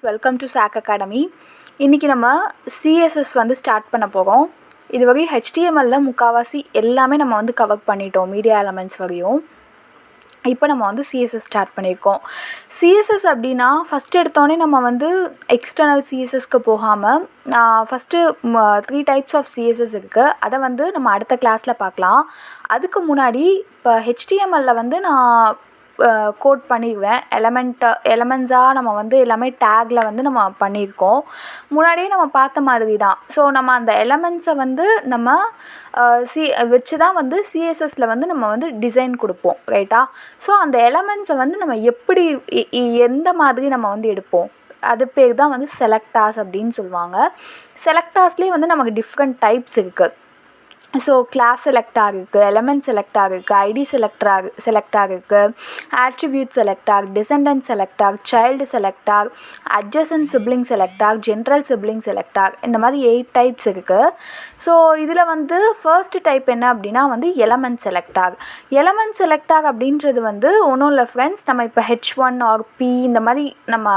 Welcome to SAK ACADEMY. இன்றைக்கி நம்ம CSS start பண்ண போகிறோம். இதுவரை HTMLல முக்கால்வாசி எல்லாமே நம்ம கவர் பண்ணிட்டோம், மீடியா எலமெண்ட்ஸ் வரையும். இப்போ நம்ம CSS ஸ்டார்ட் பண்ணியிருக்கோம். CSS அப்படின்னா ஃபஸ்ட்டு எடுத்தோடனே நம்ம எக்ஸ்டர்னல் CSSக்கு போகாமல் ஃபஸ்ட்டு 3 டைப்ஸ் ஆஃப் CSS இருக்குது. அதை நம்ம அடுத்த கிளாஸில் பார்க்கலாம். அதுக்கு முன்னாடி இப்போ HTMLல நான் கோட் பண்ணிடுவேன். எலமெண்ட்ஸாக நம்ம எல்லாமே டேக்கில் நம்ம பண்ணியிருக்கோம். முன்னாடியே நம்ம பார்த்த மாதிரி தான். ஸோ நம்ம அந்த எலமெண்ட்ஸை நம்ம வச்சு தான் சிஎஸ்எஸில் நம்ம டிசைன் கொடுப்போம், ரைட்டா? ஸோ அந்த எலமெண்ட்ஸை நம்ம எப்படி எந்த மாதிரி நம்ம எடுப்போம், அது பேர் தான் செலக்டார்ஸ் அப்படின்னு சொல்லுவாங்க. செலக்டார்ஸ்லேயே நமக்கு டிஃப்ரெண்ட் டைப்ஸ் இருக்குது. ஸோ கிளாஸ் செலக்டார் இருக்குது, எலமெண்ட் செலக்டார் இருக்குது, ஐடி செலக்டார் இருக்குது, attribute selector, descendant selector, child selector, adjacent sibling selector, general sibling selector, இந்த மாதிரி 8 டைப்ஸ் இருக்குது. ஸோ இதில் ஃபர்ஸ்ட் டைப் என்ன அப்படின்னா எலமெண்ட் செலக்டார். எலமெண்ட் செலக்டார் அப்படின்றது ஒன்றும் இல்லை ஃப்ரெண்ட்ஸ், நம்ம இப்போ H1 ஆர் P இந்த மாதிரி நம்ம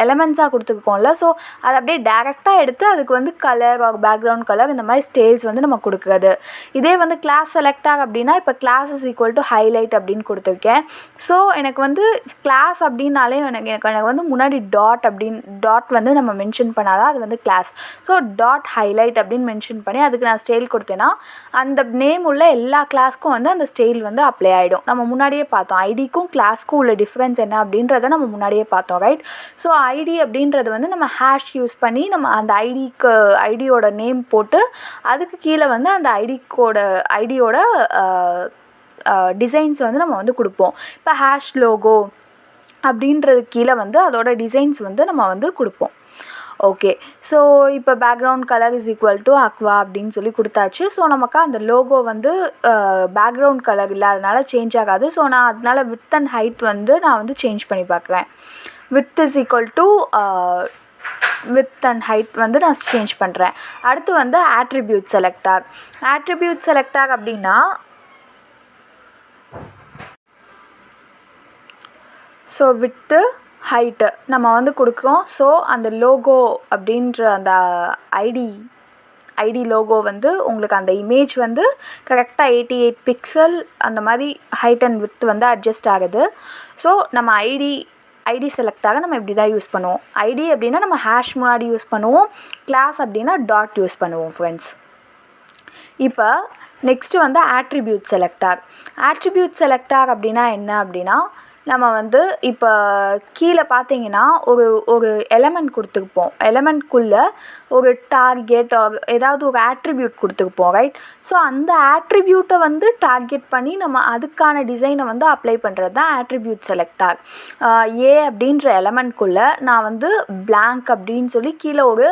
எலமெண்ட்ஸாக கொடுத்துருக்கோம்ல. ஸோ அதை அப்படியே டேரெக்டாக எடுத்து அதுக்கு கலர் ஆர் பேக்ரவுண்ட் கலர் இந்த மாதிரி ஸ்டைல்ஸ் நம்ம கொடுக்குறது. இதே கிளாஸ் செலக்டார் அப்படின்னா இப்போ class is equal to highlight அப்படின்னு கொடுத்துருக்கேன். ஸோ எனக்கு கிளாஸ் அப்படின்னாலே எனக்கு முன்னாடி டாட் நம்ம மென்ஷன் பண்ணாதான் அது கிளாஸ். ஸோ டாட் ஹைலைட் அப்படின்னு மென்ஷன் பண்ணி அதுக்கு நான் ஸ்டைல் கொடுத்தேன்னா அந்த நேம் உள்ள எல்லா கிளாஸ்க்கும் அந்த ஸ்டைல் அப்ளை ஆகிடும். நம்ம முன்னாடியே பார்த்தோம் ஐடிக்கும் கிளாஸ்க்கும் உள்ள டிஃப்ரென்ஸ் என்ன அப்படின்றத நம்ம முன்னாடியே பார்த்தோம், ரைட்? ஸோ ஐடி அப்படின்றது நம்ம ஹேஷ் யூஸ் பண்ணி நம்ம அந்த ஐடியோட நேம் போட்டு அதுக்கு கீழே அந்த ஐடியோட டிசைன்ஸ் நம்ம கொடுப்போம். இப்போ ஹேஷ் லோகோ அப்படின்றது கீழே அதோட டிசைன்ஸ் நம்ம கொடுப்போம். ஓகே, ஸோ இப்போ background colour is equal to Aqua அப்படின்னு சொல்லி கொடுத்தாச்சு. ஸோ நமக்கு அந்த லோகோ பேக்ரவுண்ட் கலர் இல்லை, அதனால சேஞ்ச் ஆகாது. ஸோ நான் அதனால வித் அண்ட் ஹைட் நான் சேஞ்ச் பண்ணி பார்க்குறேன். Width is equal to width and height நான் சேஞ்ச் பண்ணுறேன். அடுத்து ஆட்ரிபியூட் செலக்டார். ஆட்ரிபியூட் செலக்டார் அப்படின்னா ஸோ வித்து ஹைட்டு நம்ம கொடுக்குறோம். ஸோ அந்த லோகோ அப்படின்ற அந்த ஐடி லோகோ உங்களுக்கு அந்த இமேஜ் கரெக்டாக 88 பிக்சல் அந்த மாதிரி ஹைட் அண்ட் வித் அட்ஜஸ்ட் ஆகுது. ஸோ நம்ம ஐடி செலக்டாக நம்ம இப்படி தான் யூஸ் பண்ணுவோம். ஐடி அப்படின்னா நம்ம ஹேஷ் முன்னாடி யூஸ் பண்ணுவோம், கிளாஸ் அப்படின்னா டாட் யூஸ் பண்ணுவோம் ஃப்ரெண்ட்ஸ். இப்போ next attribute selector. Attribute selector அப்படின்னா என்ன அப்படின்னா நம்ம இப்போ கீழே பார்த்தீங்கன்னா ஒரு எலமெண்ட் கொடுத்துருப்போம். எலமெண்ட்குள்ளே ஒரு டார்கெட் ஏதாவது ஒரு ஆட்ரிபியூட் கொடுத்துருப்போம், ரைட்? ஸோ அந்த ஆட்ரிபியூட்டை டார்கெட் பண்ணி நம்ம அதுக்கான டிசைனை அப்ளை பண்ணுறது தான் ஆட்ரிபியூட் செலக்டார். ஏ அப்படின்ற எலமெண்ட்குள்ளே நான் பிளாங்க் அப்படின்னு சொல்லி கீழே ஒரு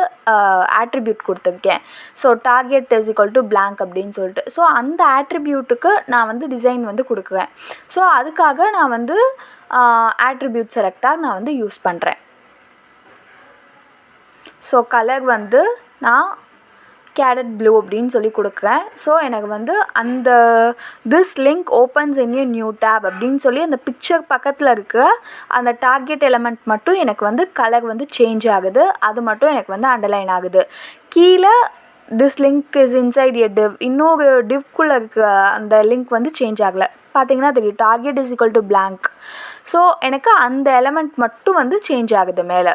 ஆட்ரிபியூட் கொடுத்துருக்கேன். So target is equal to blank அப்படின்னு சொல்லிட்டு. ஸோ அந்த ஆட்ரிபியூட்டுக்கு நான் டிசைன் கொடுக்குறேன். ஸோ அதுக்காக நான் ஆட்ரிபியூட் செலக்டார் நான் யூஸ் பண்ணுறேன். ஸோ கலர் நான் கேரட் ப்ளூ அப்படின்னு சொல்லி கொடுக்குறேன். ஸோ எனக்கு அந்த this link opens in a new tab அப்படின்னு சொல்லி அந்த பிக்சர் பக்கத்தில் இருக்கிற அந்த டார்கெட் எலமெண்ட் மட்டும் எனக்கு கலர் சேஞ்ச் ஆகுது. அது மட்டும் எனக்கு அண்டர்லைன் ஆகுது. கீழே this link is inside a div, இன்னொரு டிவ்க்குள்ளே இருக்கிற அந்த லிங்க் சேஞ்ச் ஆகலை. பார்த்தீங்கன்னா தெரியும், target is equal to blank. So எனக்கு அந்த எலமெண்ட் மட்டும் சேஞ்ச் ஆகுது மேலே.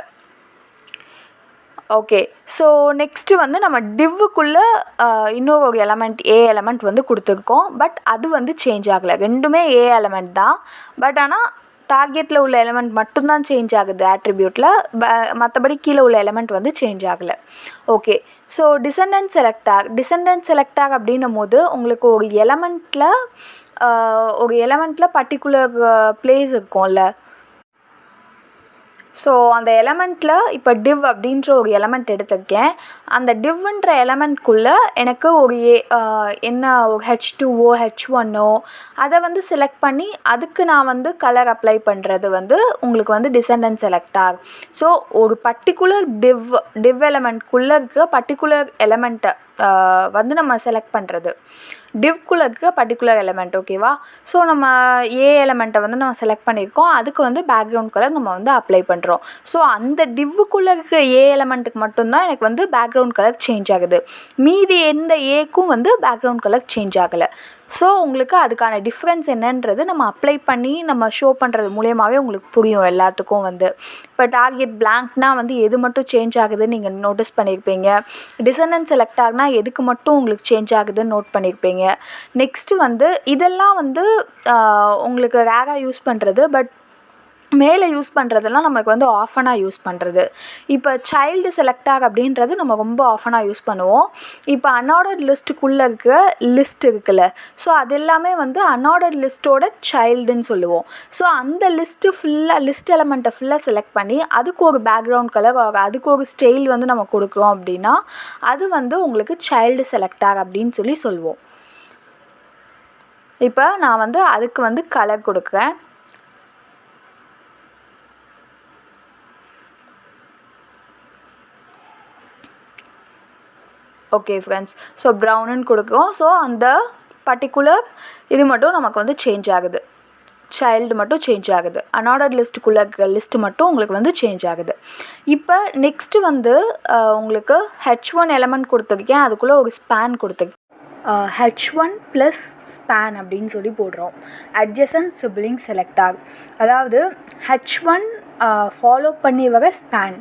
ஓகே, ஸோ நெக்ஸ்ட்டு நம்ம டிவ்வுக்குள்ளே இன்னொரு ஒரு எலமெண்ட் ஏ எலமெண்ட் கொடுத்துருக்கோம். பட் அது சேஞ்ச் ஆகலை. ரெண்டுமே ஏ எலமெண்ட் தான். பட் ஆனால் டார்கெட்டில் உள்ள எலமெண்ட் மட்டும்தான் சேஞ்ச் ஆகுது ஆட்ரிபியூட்டில். மற்றபடி கீழே உள்ள எலமெண்ட் சேஞ்ச் ஆகலை. ஓகே, ஸோ டிசெண்டன்ட் செலக்டார் அப்படின்னும் போது உங்களுக்கு ஒரு எலமெண்ட்டில் பர்டிகுலர் பிளேஸ் இருக்கும்ல. ஸோ அந்த எலமெண்ட்டில் இப்போ டிவ் அப்படின்ற ஒரு எலமெண்ட் எடுத்துருக்கேன். அந்த டிவ்ன்ற எலமெண்ட்குள்ளே எனக்கு ஒரு என்ன ஒரு H2ஓ H1ஓ அதை செலக்ட் பண்ணி அதுக்கு நான் கலர் அப்ளை பண்ணுறது உங்களுக்கு டிசெண்டன்ட் செலக்டார். ஸோ ஒரு பர்டிகுலர் டிவ் எலமெண்ட்குள்ளே இருக்கிற பர்டிகுலர் எலமெண்ட்டை வந்து நம்ம செலக்ட் பண்ணுறது. டிவ்க்குள்ளே இருக்கிற பர்டிகுலர் எலிமெண்ட், ஓகேவா? ஸோ நம்ம ஏ எலிமெண்ட்டை வந்து நம்ம செலக்ட் பண்ணியிருக்கோம், அதுக்கு வந்து பேக்ரவுண்ட் கலர் நம்ம வந்து அப்ளை பண்ணுறோம். ஸோ அந்த டிவ்வுக்குள்ளே இருக்கிற ஏ எலிமெண்ட்டுக்கு மட்டும்தான் எனக்கு வந்து பேக்ரவுண்ட் கலர் சேஞ்ச் ஆகுது. மீதி எந்த ஏக்கும் வந்து பேக்ரவுண்ட் கலர் சேஞ்ச் ஆகலை. ஸோ உங்களுக்கு அதுக்கான டிஃப்ரென்ஸ் என்னன்றது நம்ம அப்ளை பண்ணி நம்ம ஷோ பண்ணுறது மூலியமாகவே உங்களுக்கு புரியும் எல்லாத்துக்கும் வந்து. இப்போ டார்கெட் பிளாங்க்னால் வந்து எது மட்டும் சேஞ்ச் ஆகுதுன்னு நீங்கள் நோட்டீஸ் பண்ணியிருப்பீங்க. டிசனன்ட் செலக்டார்னா எதுக்கு மட்டும் உங்களுக்கு சேஞ்ச் ஆகுதுன்னு நோட் பண்ணியிருப்பீங்க. நெக்ஸ்ட்டு வந்து இதெல்லாம் வந்து உங்களுக்கு ரேராக யூஸ் பண்ணுறது, பட் மேலே யூஸ் பண்ணுறதெல்லாம் நம்மளுக்கு வந்து ஆஃபனாக யூஸ் பண்ணுறது. இப்போ சைல்டு செலக்டார் அப்படின்றது நம்ம ரொம்ப ஆஃபனாக யூஸ் பண்ணுவோம். இப்போ அன்ஆர்டர்ட் லிஸ்ட்டுக்குள்ளே இருக்கிற லிஸ்ட் இருக்குல்ல, ஸோ அது எல்லாமே வந்து அன்ஆர்டர்ட் லிஸ்ட்டோட சைல்டுன்னு சொல்லுவோம். ஸோ அந்த லிஸ்ட் எலமெண்ட்டை ஃபுல்லாக செலக்ட் பண்ணி அதுக்கு ஒரு பேக்ரவுண்ட் கலர், அதுக்கு ஒரு ஸ்டைல் வந்து நம்ம கொடுக்குறோம் அப்படின்னா அது வந்து உங்களுக்கு சைல்டு செலக்டார் அப்படின்னு சொல்லுவோம். இப்போ நான் வந்து அதுக்கு வந்து கலர் கொடுக்குறேன். ஓகே ஃப்ரெண்ட்ஸ், ஸோ ப்ரௌனுன்னு கொடுக்குறோம். ஸோ அந்த பர்டிகுலர் இது மட்டும் நமக்கு வந்து சேஞ்ச் ஆகுது, சைல்டு மட்டும் சேஞ்ச் ஆகுது. அன்ஆர்டர்ட் லிஸ்ட்டுக்குள்ளே இருக்கிற லிஸ்ட்டு மட்டும் உங்களுக்கு வந்து சேஞ்ச் ஆகுது. இப்போ நெக்ஸ்ட்டு வந்து உங்களுக்கு H1 எலமெண்ட் கொடுத்துருக்கேன், அதுக்குள்ளே ஒரு ஸ்பேன் கொடுத்துருக்கேன். H1 ப்ளஸ் ஸ்பேன் அப்படின்னு சொல்லி போடுறோம். அட்ஜசன்ட் சிப்லிங் செலக்டார், அதாவது H1 ஃபாலோ பண்ணி வர ஸ்பேன்.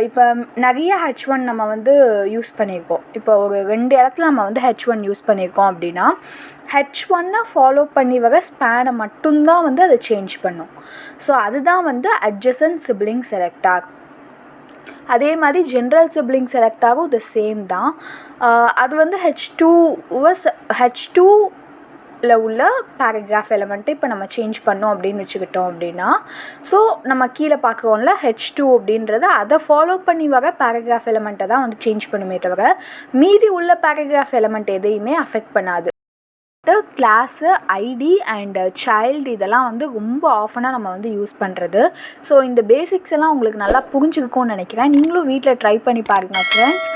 இப்போ நிறைய H1 நம்ம வந்து யூஸ் பண்ணியிருக்கோம். இப்போ ஒரு 2 இடத்துல நம்ம வந்து H1 யூஸ் பண்ணியிருக்கோம் அப்படின்னா H1 ஃபாலோ பண்ணி வர ஸ்பேனை மட்டும்தான் வந்து அதை சேஞ்ச் பண்ணும். ஸோ அதுதான் வந்து அட்ஜசன்ட் சிப்லிங் செலக்டார். அதே மாதிரி ஜென்ரல் சிப்லிங் செலக்டாகும் இது சேம் தான். அது வந்து H2ல் உள்ள பேராகிராஃப் எலமெண்ட்டை இப்போ நம்ம சேஞ்ச் பண்ணோம் அப்படின்னு வச்சுக்கிட்டோம் அப்படின்னா, ஸோ நம்ம கீழே பார்க்குறோம்ல H2 அப்படின்றது அதை ஃபாலோ பண்ணி வர பேராகிராஃப் எலமெண்ட்டை தான் வந்து சேஞ்ச் பண்ணுமே தவிர மீதி உள்ள பேராகிராஃப் எலமெண்ட் எதையுமே அஃபெக்ட் பண்ணாது. கிளாஸு, ஐடி அண்ட் சைல்டு இதெல்லாம் வந்து ரொம்ப ஆஃபனாக நம்ம வந்து யூஸ் பண்ணுறது. ஸோ இந்த பேசிக்ஸ் எல்லாம் உங்களுக்கு நல்லா புரிஞ்சுக்கும்னு நினைக்கிறேன். நீங்களும் வீட்டில் ட்ரை பண்ணி பாருங்கள் ஃப்ரெண்ட்ஸ்.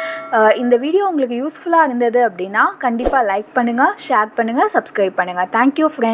இந்த வீடியோ உங்களுக்கு யூஸ்ஃபுல்லாக இருந்தது அப்படின்னா கண்டிப்பாக லைக் பண்ணுங்கள், ஷேர் பண்ணுங்கள், சப்ஸ்கிரைப் பண்ணுங்கள். Thank you friends.